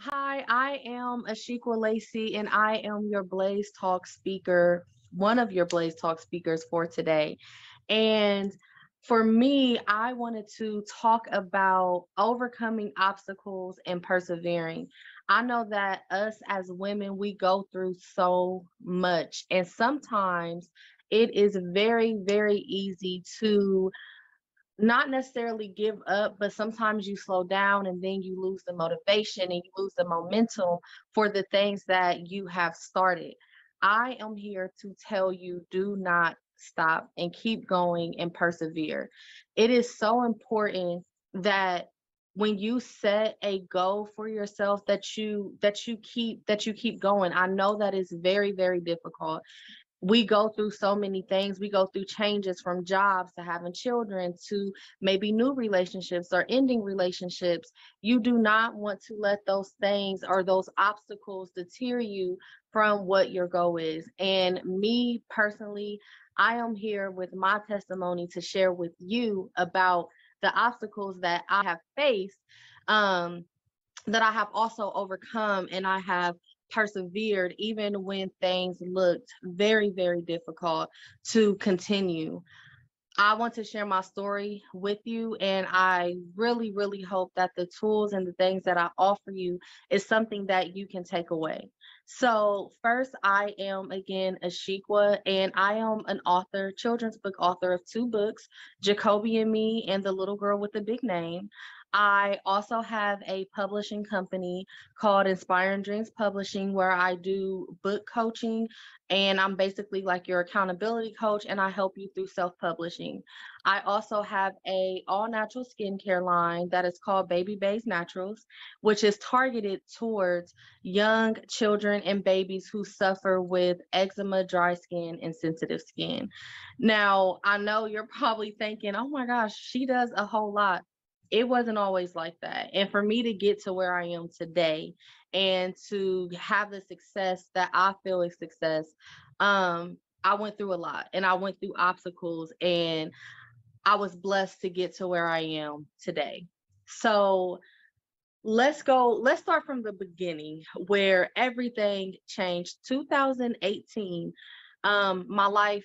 Hi, I am Ashequka Lacey, and I am your Blaze Talk speaker, one of your Blaze Talk speakers for today. And for me, I wanted to talk about overcoming obstacles and persevering. I know that us as women, we go through so much, and sometimes it is very, very easy to not necessarily give up, but sometimes you slow down and then you lose the motivation and you lose the momentum for the things that you have started. I am here to tell you, do not stop and keep going and persevere. It is so important that when you set a goal for yourself that you keep going. I know that is very, very difficult. We go through so many things. We go through changes from jobs to having children to maybe new relationships or ending relationships. You do not want to let those things or those obstacles deter you from what your goal is. And me personally, I am here with my testimony to share with you about the obstacles that I have faced. Um, that I have also overcome, and I have persevered even when things looked very, very difficult to continue. I want to share my story with you, and I really, really hope that the tools and the things that I offer you is something that you can take away. So, first, I am again Ashequka, and I am an author, children's book author of two books, Jakobi and Me and The Little Girl with the Big Name. I also have a publishing company called Inspiring Jreams Publishing, where I do book coaching, and I'm basically like your accountability coach, and I help you through self-publishing. I also have a all natural skincare line that is called Baby Bays Naturals, which is targeted towards young children and babies who suffer with eczema, dry skin, and sensitive skin. Now, I know you're probably thinking, oh my gosh, she does a whole lot. It wasn't always like that. And for me to get to where I am today and to have the success that I feel is success, I went through a lot and I went through obstacles, and I was blessed to get to where I am today. So let's start from the beginning where everything changed. 2018, my life,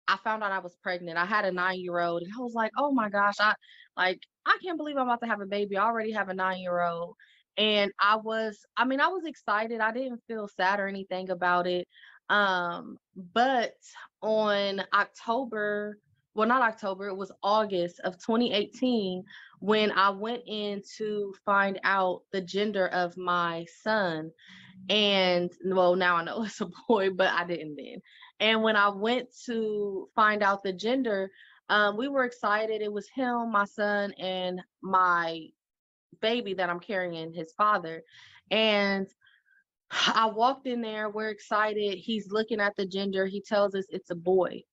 I found out I was pregnant. I had a 9-year-old, and I was like, oh my gosh, I can't believe I'm about to have a baby. I already have a 9-year-old. And I was excited. I didn't feel sad or anything about it. But on October, well, not October, it was August of 2018 when I went in to find out the gender of my son. And well, now I know it's a boy, but I didn't then. And when I went to find out the gender, we were excited. It was him, my son, and my baby that I'm carrying, his father. And I walked in there, we're excited. He's looking at the gender. He tells us it's a boy.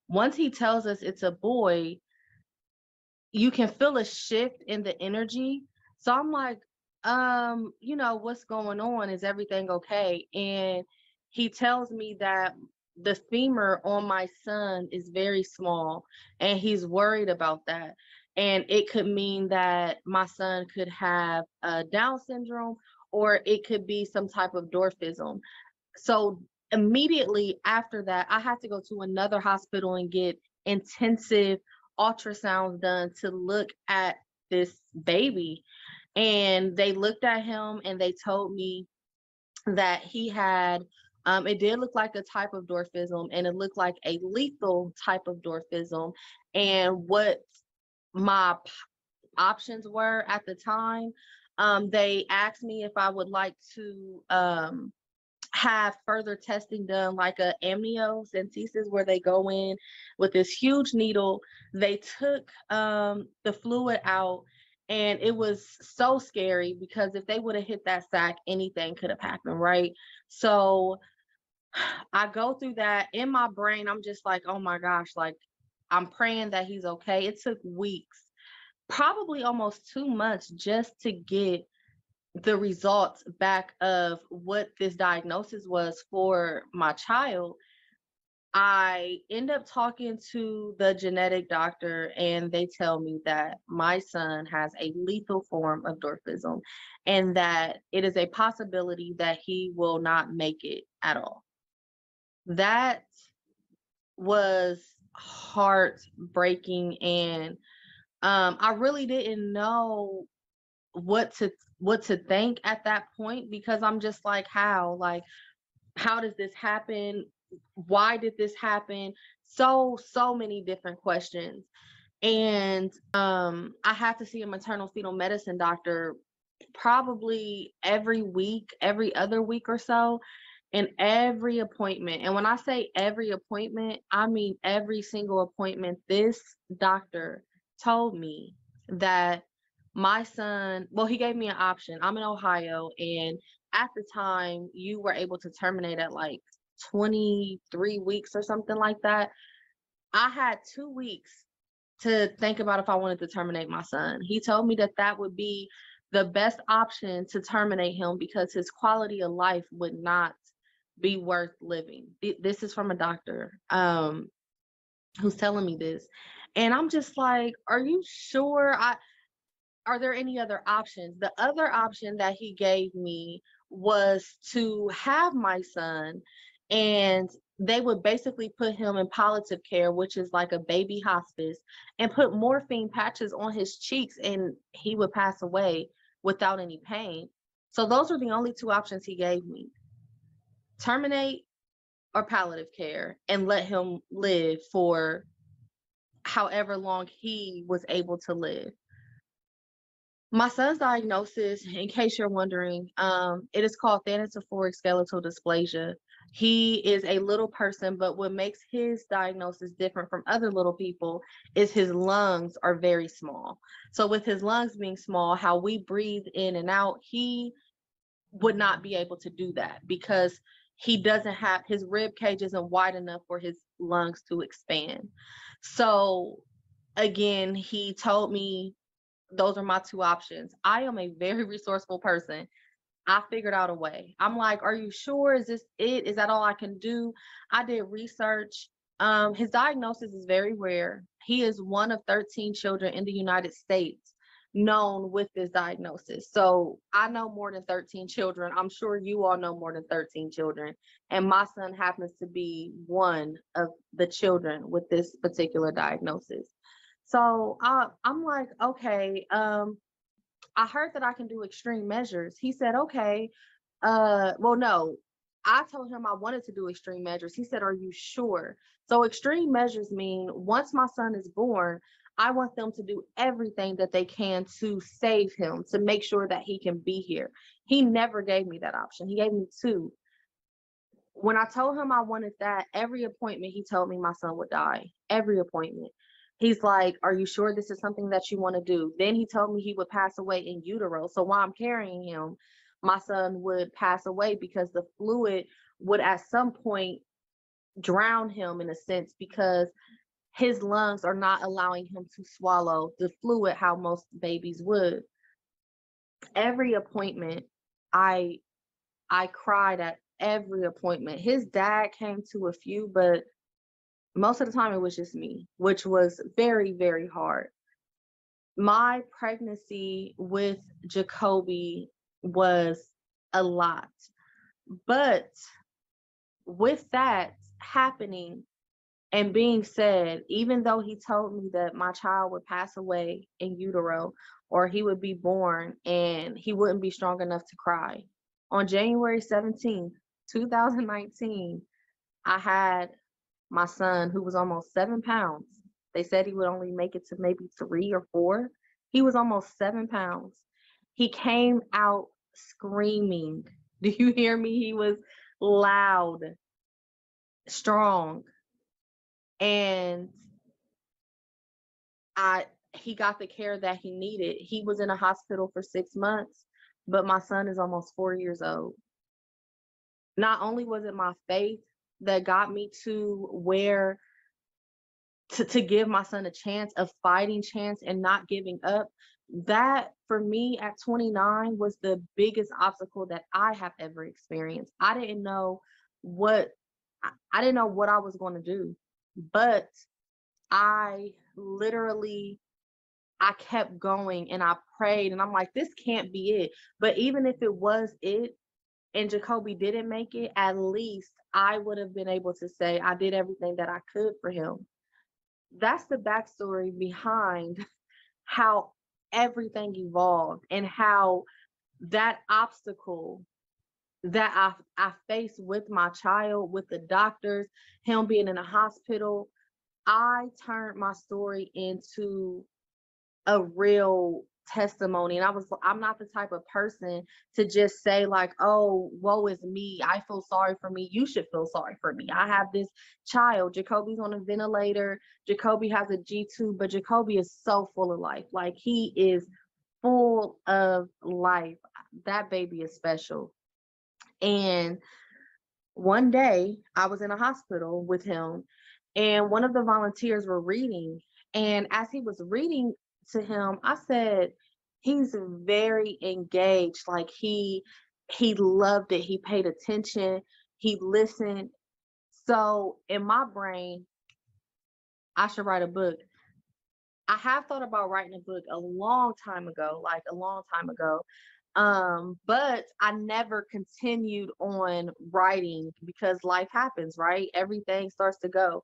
Once he tells us it's a boy, you can feel a shift in the energy. So I'm like, what's going on? Is everything okay? And he tells me that the femur on my son is very small, and he's worried about that. And it could mean that my son could have Down syndrome, or it could be some type of dwarfism. So immediately after that, I had to go to another hospital and get intensive ultrasounds done to look at this baby. And they looked at him and they told me that he had, it did look like a type of dwarfism, and it looked like a lethal type of dwarfism. And what my options were at the time, they asked me if I would like to have further testing done, like a amniocentesis, where they go in with this huge needle. They took the fluid out, and it was so scary because if they would have hit that sac, anything could have happened, right? So I go through that in my brain. I'm just like, oh my gosh, like I'm praying that he's okay. It took weeks, probably almost 2 months, just to get the results back of what this diagnosis was for my child. I end up talking to the genetic doctor, and they tell me that my son has a lethal form of dwarfism and that it is a possibility that he will not make it at all. That was heartbreaking, and I really didn't know what to think at that point, because I'm just like, how does this happen? Why did this happen? So many different questions. And I had to see a maternal fetal medicine doctor probably every week, every other week or so, and every appointment. And when I say every appointment, I mean every single appointment. This doctor told me that my son, well, he gave me an option. I'm in Ohio, and at the time, you were able to terminate at like 23 weeks or something like that. I had 2 weeks to think about if I wanted to terminate my son. He told me that that would be the best option to terminate him because his quality of life would not be worth living. This is from a doctor who's telling me this. And I'm just like, are you sure? Are there any other options? The other option that he gave me was to have my son, and they would basically put him in palliative care, which is like a baby hospice, and put morphine patches on his cheeks, and he would pass away without any pain. So those were the only two options he gave me: terminate or palliative care, and let him live for however long he was able to live. My son's diagnosis, in case you're wondering, it is called thanatophoric skeletal dysplasia. He is a little person, but what makes his diagnosis different from other little people is his lungs are very small. So with his lungs being small, how we breathe in and out, he would not be able to do that because he doesn't have, his rib cage isn't wide enough for his lungs to expand. So again, he told me those are my two options. I am a very resourceful person. I figured out a way. I'm like, are you sure? Is this it? Is that all I can do? I did research. His diagnosis is very rare. He is one of 13 children in the United States known with this diagnosis. So I know more than 13 children. I'm sure you all know more than 13 children. And my son happens to be one of the children with this particular diagnosis. So I'm like, okay, I heard that I can do extreme measures. He said, okay, well, no, I told him I wanted to do extreme measures. He said, are you sure? So extreme measures mean once my son is born, I want them to do everything that they can to save him, to make sure that he can be here. He never gave me that option. He gave me two. When I told him I wanted that, every appointment he told me my son would die. Every appointment. He's like, are you sure this is something that you want to do? Then he told me he would pass away in utero. So while I'm carrying him, my son would pass away because the fluid would at some point drown him in a sense, because his lungs are not allowing him to swallow the fluid how most babies would. Every appointment, I I cried at every appointment. His dad came to a few, but most of the time it was just me, which was very, very hard. My pregnancy with Jakobi was a lot. But with that happening and being said, even though he told me that my child would pass away in utero or he would be born and he wouldn't be strong enough to cry, on January 17th, 2019, I had my son, who was almost 7 pounds. They said he would only make it to maybe 3 or 4. He was almost 7 pounds. He came out screaming. Do you hear me? He was loud, strong, and I he got the care that he needed. He was in a hospital for 6 months, but my son is almost 4 years old. Not only was it my faith that got me to where to give my son a chance, a fighting chance, and not giving up. That for me at 29 was the biggest obstacle that I have ever experienced. I didn't know what I didn't know what I was going to do, but I literally, I kept going and I prayed and I'm like, this can't be it. But even if it was it and Jakobi didn't make it, at least I would have been able to say I did everything that I could for him. That's the backstory behind how everything evolved and how that obstacle that I faced with my child, with the doctors, him being in a hospital, I turned my story into a real testimony. And I'm not the type of person to just say like, oh, woe is me, I feel sorry for me, you should feel sorry for me. I have this child, Jakobi's on a ventilator, Jakobi has a G2, but Jakobi is so full of life. Like, he is full of life. That baby is special. And one day I was in a hospital with him, and one of the volunteers were reading. And as he was reading to him, I said, he's very engaged. Like, he loved it. He paid attention. He listened. So in my brain, I should write a book. I have thought about writing a book a long time ago, like a long time ago. But I never continued on writing because life happens, right? Everything starts to go.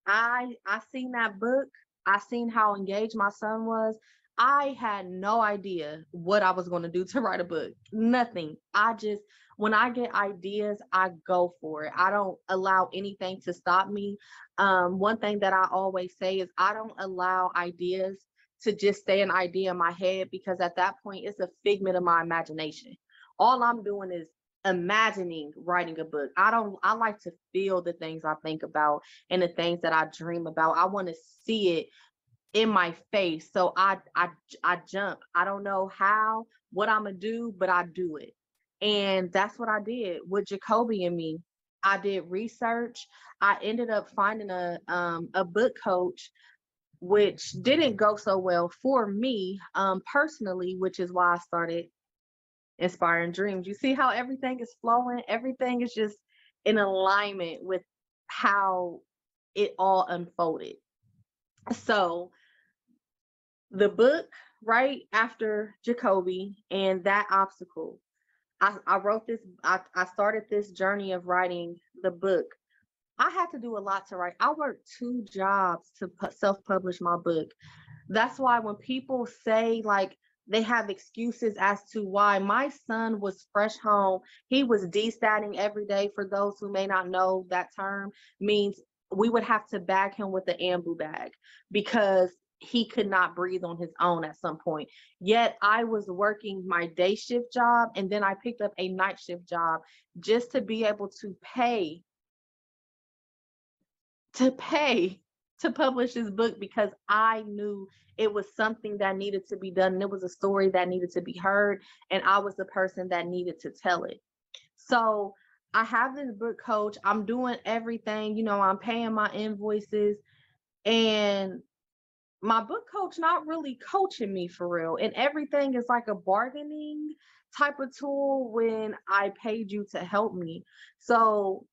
I seen that book. I seen how engaged my son was. I had no idea what I was going to do to write a book. Nothing. I just, when I get ideas, I go for it. I don't allow anything to stop me. One thing that I always say is I don't allow ideas to just stay an idea in my head, because at that point it's a figment of my imagination. All I'm doing is imagining writing a book. I like to feel the things I think about and the things that I dream about. I want to see it in my face. So I jump. I don't know how, what I'm gonna do, but I do it. And that's what I did with Jakobi and Me. I did research. I ended up finding a book coach, which didn't go so well for me personally, which is why I started Inspiring Dreams. You see how everything is flowing? Everything is just in alignment with how it all unfolded. So the book, right after Jakobi and that obstacle, I wrote this, I started this journey of writing the book. I had to do a lot to write. I worked 2 jobs to self-publish my book. That's why when people say like they have excuses as to why, my son was fresh home, he was destatting every day. For those who may not know, that term means we would have to bag him with the ambu bag because he could not breathe on his own at some point. Yet I was working my day shift job and then I picked up a night shift job just to be able to pay to publish this book, because I knew it was something that needed to be done and it was a story that needed to be heard, and I was the person that needed to tell it. So I have this book coach. I'm doing everything, I'm paying my invoices, and my book coach not really coaching me for real. And everything is like a bargaining type of tool when I paid you to help me. So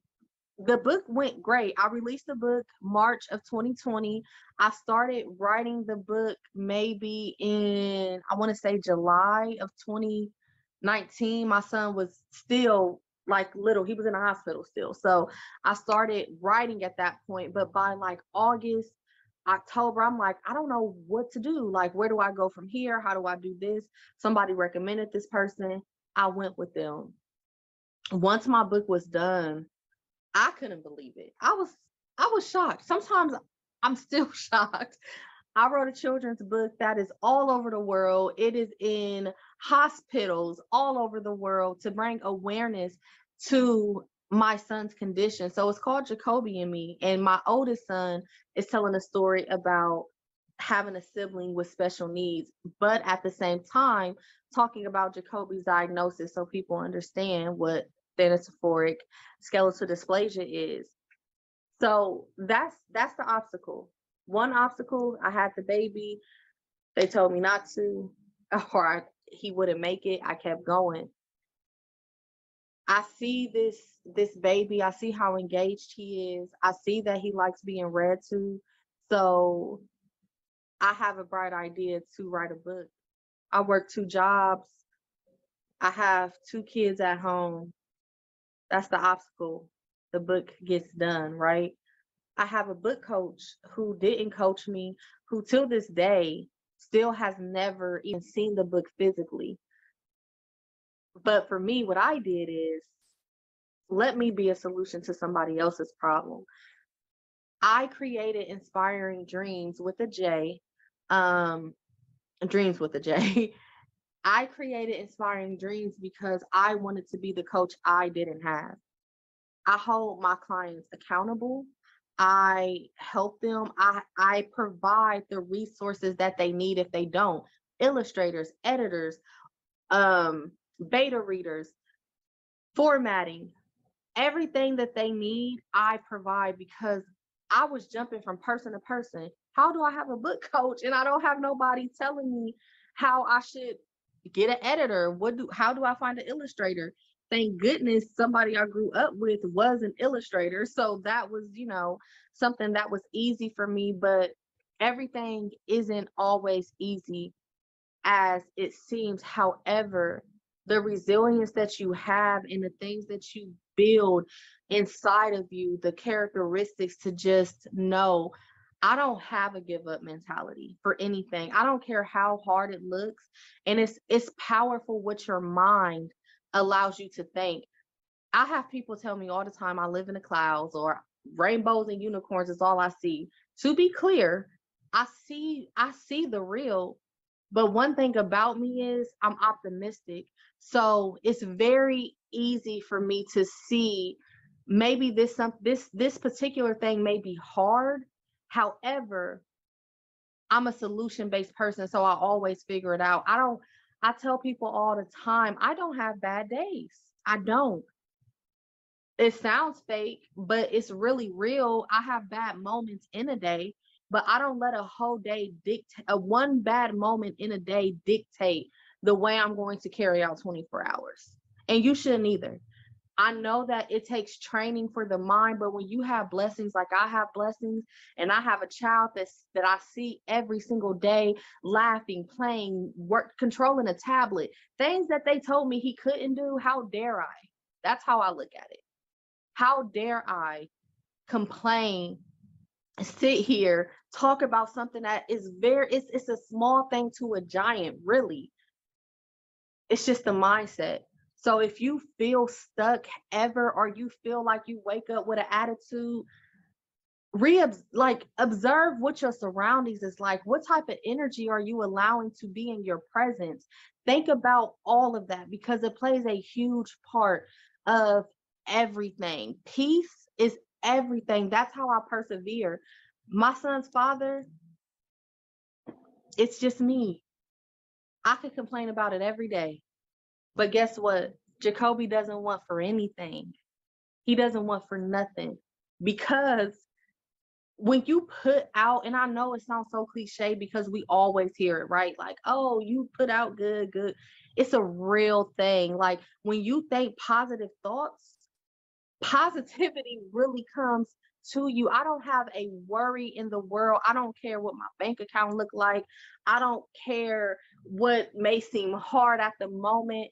the book went great. I released the book March of 2020. I started writing the book maybe in, I want to say, July of 2019. My son was still like little. He was in the hospital still. So I started writing at that point. But by like August, October, I'm like, I don't know what to do. Like, where do I go from here? How do I do this? Somebody recommended this person. I went with them. Once my book was done, I couldn't believe it. I was shocked. Sometimes I'm still shocked. I wrote a children's book that is all over the world. It is in hospitals all over the world to bring awareness to my son's condition. So it's called Jakobi and Me. And my oldest son is telling a story about having a sibling with special needs, but at the same time, talking about Jakobi's diagnosis so people understand what thanatophoric skeletal dysplasia is. So that's the obstacle. One obstacle, I had the baby. They told me not to, or he wouldn't make it. I kept going. I see this baby, I see how engaged he is. I see that he likes being read to. So I have a bright idea to write a book. I work 2 jobs. I have 2 kids at home. That's the obstacle. The book gets done, right? I have a book coach who didn't coach me, who till this day still has never even seen the book physically. But for me, what I did is let me be a solution to somebody else's problem. I created Inspiring Dreams with a J, um, Dreams with a J. I created Inspiring Dreams because I wanted to be the coach I didn't have. I hold my clients accountable. I help them. I provide the resources that they need if they don't. Illustrators, editors, beta readers, formatting, everything that they need, I provide because I was jumping from person to person. How do I have a book coach and I don't have nobody telling me how I should get an editor? How do I find an illustrator? Thank goodness somebody I grew up with was an illustrator. So that was, something that was easy for me, but everything isn't always easy as it seems. However, the resilience that you have and the things that you build inside of you, the characteristics to just know, I don't have a give up mentality for anything. I don't care how hard it looks. And it's powerful what your mind allows you to think. I have people tell me all the time I live in the clouds or rainbows and unicorns is all I see. To be clear, I see the real, but one thing about me is I'm optimistic. So it's very easy for me to see maybe this particular thing may be hard. However, I'm a solution-based person, so I always figure it out. I tell people all the time, I don't have bad days. I don't. It sounds fake, but it's really real. I have bad moments in a day, but I don't let a whole day dictate, a one bad moment in a day dictate the way I'm going to carry out 24 hours. And you shouldn't either. I know that it takes training for the mind, but when you have blessings like I have blessings, and I have a child that I see every single day, laughing, playing, work, controlling a tablet, things that they told me he couldn't do, how dare I? That's how I look at it. How dare I complain, sit here, talk about something that is it's a small thing to a giant, really. It's just the mindset. So if you feel stuck ever, or you feel like you wake up with an attitude, observe what your surroundings is like. What type of energy are you allowing to be in your presence? Think about all of that because it plays a huge part of everything. Peace is everything. That's how I persevere. My son's father, it's just me. I could complain about it every day. But guess what? Jakobi doesn't want for anything. He doesn't want for nothing because when you put out, and I know it sounds so cliche because we always hear it, right? Like, oh, you put out good, good. It's a real thing. Like when you think positive thoughts, positivity really comes to you. I don't have a worry in the world. I don't care what my bank account look like. I don't care what may seem hard at the moment.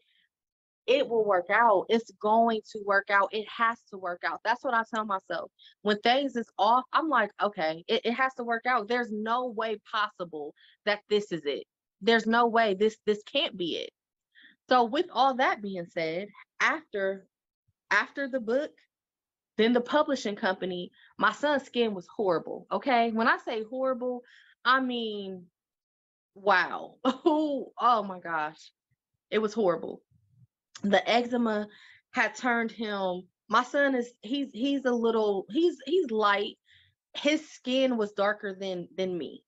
It will work out. It's going to work out. It has to work out. That's what I tell myself. When things is off, I'm like, okay, it has to work out. There's no way possible that this is it. There's no way this can't be it. So with all that being said, after the book, then the publishing company, my son's skin was horrible. Okay. When I say horrible, I mean, wow. Oh my gosh. It was horrible. The eczema had turned him. My son is he's a little he's light. His skin was darker than me.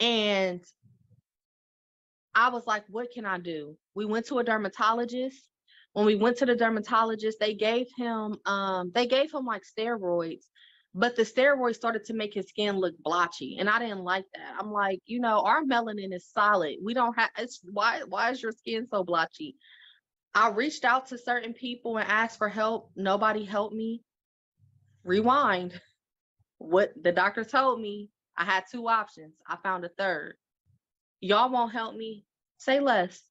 And I was like, what can I do? We went to a dermatologist. When we went to the dermatologist, they gave him like steroids, but the steroids started to make his skin look blotchy. And I didn't like that. I'm like, our melanin is solid. We don't have it's why is your skin so blotchy? I reached out to certain people and asked for help. Nobody helped me. Rewind. What the doctor told me, I had 2 options. I found a third. Y'all won't help me? Say less.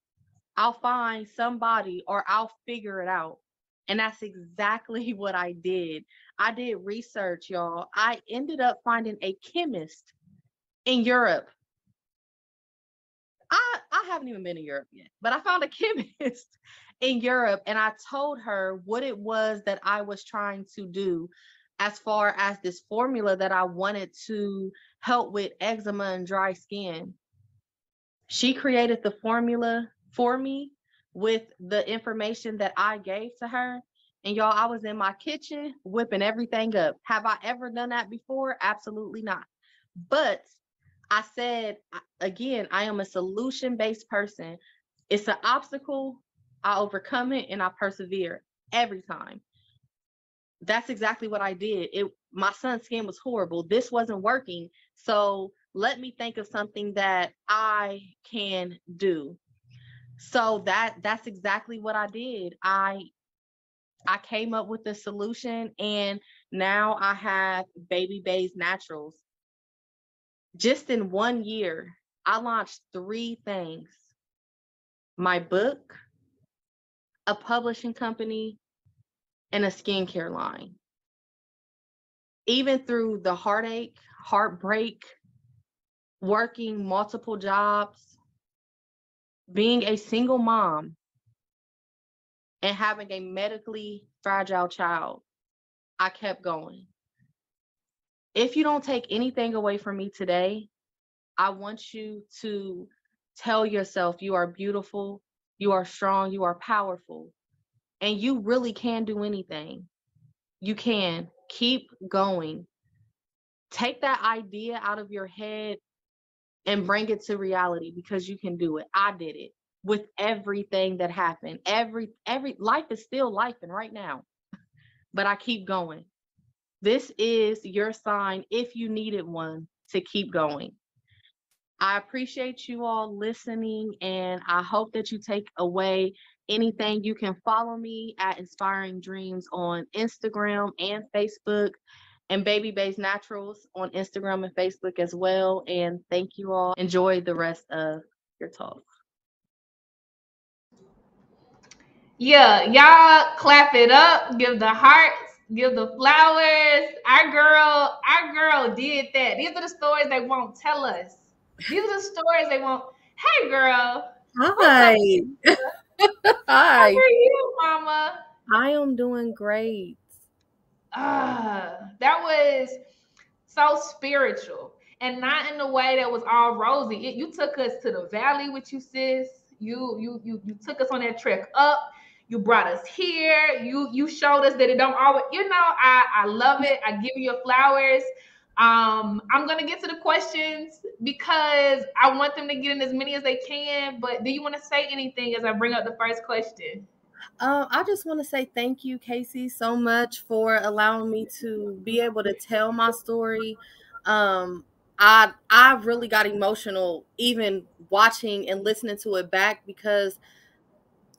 I'll find somebody or I'll figure it out. And that's exactly what I did. I did research, y'all. I ended up finding a chemist in Europe. I haven't even been to Europe yet, but I found a chemist in Europe and I told her what it was that I was trying to do as far as this formula that I wanted to help with eczema and dry skin. She created the formula for me with the information that I gave to her. And y'all, I was in my kitchen whipping everything up. Have I ever done that before? Absolutely not. But I said, again, I am a solution-based person. It's an obstacle, I overcome it, and I persevere every time. That's exactly what I did. My son's skin was horrible. This wasn't working. So let me think of something that I can do. So that's exactly what I did. I came up with a solution and now I have Baby Bays Naturals. Just in 1 year, I launched 3 things. My book, a publishing company, and a skincare line. Even through the heartache, heartbreak, working multiple jobs, being a single mom, and having a medically fragile child, I kept going. If you don't take anything away from me today, I want you to tell yourself you are beautiful, you are strong, you are powerful, and you really can do anything. You can. Keep going. Take that idea out of your head and bring it to reality because you can do it. I did it with everything that happened. Every life is still life and right now, but I keep going. This is your sign, if you needed one, to keep going. I appreciate you all listening, and I hope that you take away anything. You can follow me at Inspiring Dreams on Instagram and Facebook, and Baby Bays Naturals on Instagram and Facebook as well. And thank you all. Enjoy the rest of your talk. Yeah, y'all clap it up, give the hearts, give the flowers. Our girl did that. These are the stories they won't tell us. These are the stories they won't. Hey, girl. Hi. How Hi. are you, mama? I am doing great. That was so spiritual and not in the way that was all rosy. You took us to the valley with you, sis. You took us on that trek up. You brought us here. You showed us that it don't always, I love it. I give you your flowers. I'm gonna get to the questions because I want them to get in as many as they can. But do you want to say anything as I bring up the first question? I just want to say thank you, Casey, so much for allowing me to be able to tell my story. I really got emotional even watching and listening to it back because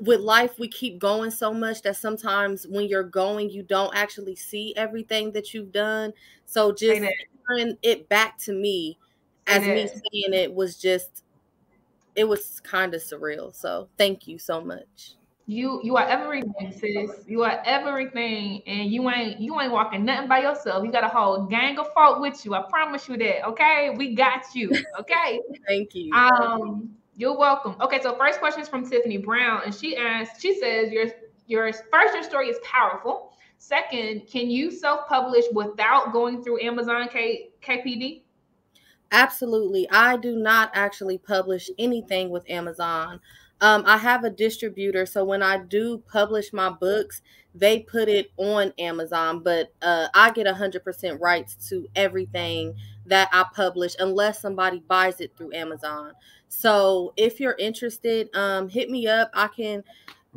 with life we keep going so much that sometimes when you're going you don't actually see everything that you've done. So just hearing it back to me as me saying it was kind of surreal. So thank you so much. You are everything, sis. You are everything, and you ain't walking nothing by yourself. You got a whole gang of folk with you. I promise you that. Okay, we got you. Okay. Thank you. You're welcome. Okay, so first question is from Tiffany Brown, and she says your story is powerful. Second, can you self-publish without going through Amazon KPD? Absolutely. I do not actually publish anything with Amazon. I have a distributor, so when I do publish my books, they put it on Amazon, but I get 100% rights to everything that I publish unless somebody buys it through Amazon. So if you're interested, hit me up. I can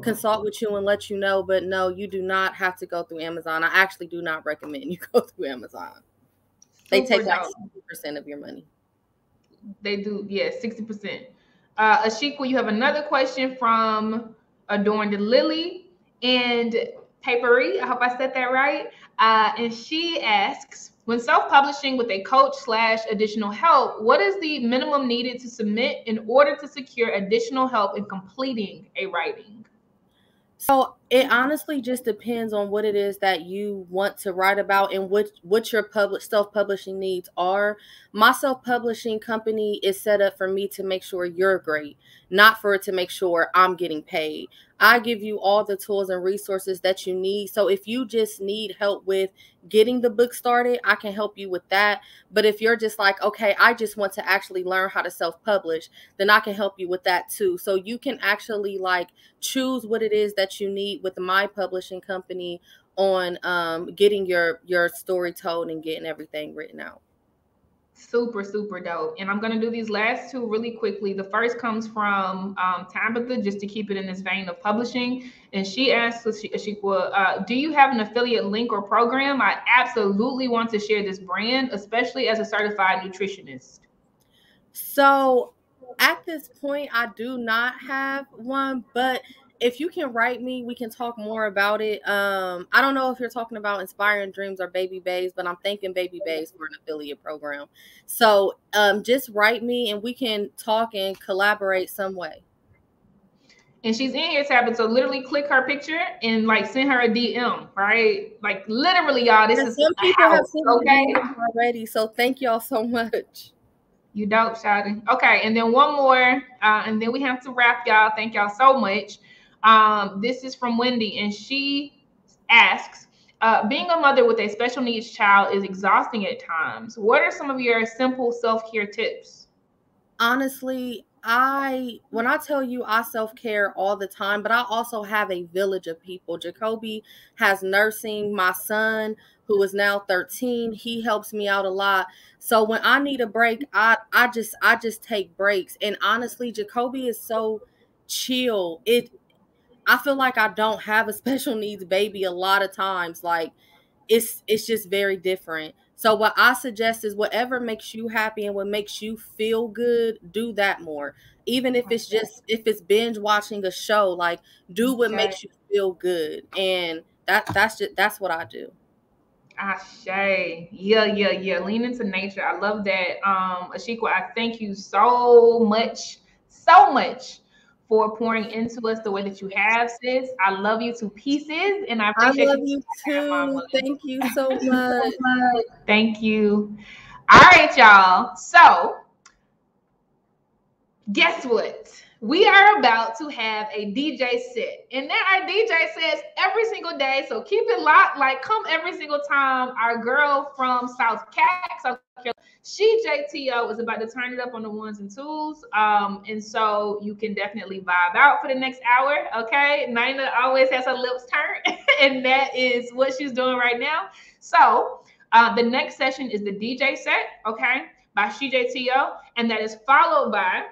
consult with you and let you know, but no, you do not have to go through Amazon. I actually do not recommend you go through Amazon. They take like 60% of your money. They do, yeah, 60%. Ashequka, you have another question from Adorned Lily and Papery. I hope I said that right. And she asks, when self-publishing with a coach/additional help, what is the minimum needed to submit in order to secure additional help in completing a writing? So it honestly just depends on what it is that you want to write about and what your self-publishing needs are. My self-publishing company is set up for me to make sure you're great, not for it to make sure I'm getting paid. I give you all the tools and resources that you need. So if you just need help with getting the book started, I can help you with that. But if you're just like, okay, I just want to actually learn how to self-publish, then I can help you with that too. So you can actually like choose what it is that you need with my publishing company on getting your story told and getting everything written out. Super, super dope. And I'm going to do these last two really quickly. The first comes from Tabitha, just to keep it in this vein of publishing. And she asks, Ashequka, do you have an affiliate link or program? I absolutely want to share this brand, especially as a certified nutritionist. So at this point, I do not have one, but if you can write me, we can talk more about it. I don't know if you're talking about Inspiring Dreams or Baby Bays, but I'm thinking Baby Bays for an affiliate program. So just write me and we can talk and collaborate some way. And she's in here, Tabitha. So literally click her picture and like send her a DM, right? Like literally, y'all, this is some people house, have sent me already. So thank y'all so much. You dope, Shadi. Okay, and then one more, and then we have to wrap, y'all. Thank y'all so much. This is from Wendy, and she asks, being a mother with a special needs child is exhausting at times. What are some of your simple self-care tips? Honestly, when I tell you I self-care all the time, but I also have a village of people. Jakobi has nursing. My son, who is now 13, he helps me out a lot. So when I need a break, I just take breaks. And honestly, Jakobi is so chill. I feel like I don't have a special needs baby a lot of times. Like it's just very different. So what I suggest is whatever makes you happy and what makes you feel good, do that more. Even if it's binge watching a show, like do what makes you feel good. And that's what I do. Ashe. Yeah. Lean into nature. I love that. Ashequka, I thank you so much for pouring into us the way that you have, sis. I love you to pieces, and I appreciate I love you too. Thank you so much. Thank you. All right, y'all. So, guess what? We are about to have a DJ set, and there are DJ sets every single day. So keep it locked. Like, come every single time. Our girl from South Carolina, she JTO is about to turn it up on the ones and twos. And so you can definitely vibe out for the next hour. Okay. Nina always has her lips turned, and that is what she's doing right now. So the next session is the DJ set, okay, by SheJTO, and that is followed by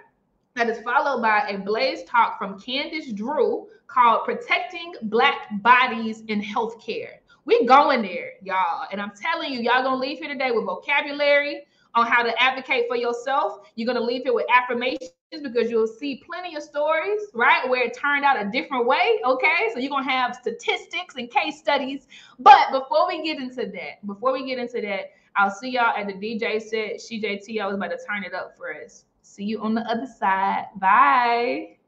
a Blaze talk from Candace Drew called Protecting Black Bodies in Healthcare. We going there, y'all. And I'm telling you, y'all gonna leave here today with vocabulary on how to advocate for yourself. You're gonna leave here with affirmations because you'll see plenty of stories, right, where it turned out a different way, okay? So you're gonna have statistics and case studies. But before we get into that, I'll see y'all at the DJ set. SheJTO is about to turn it up for us. See you on the other side. Bye.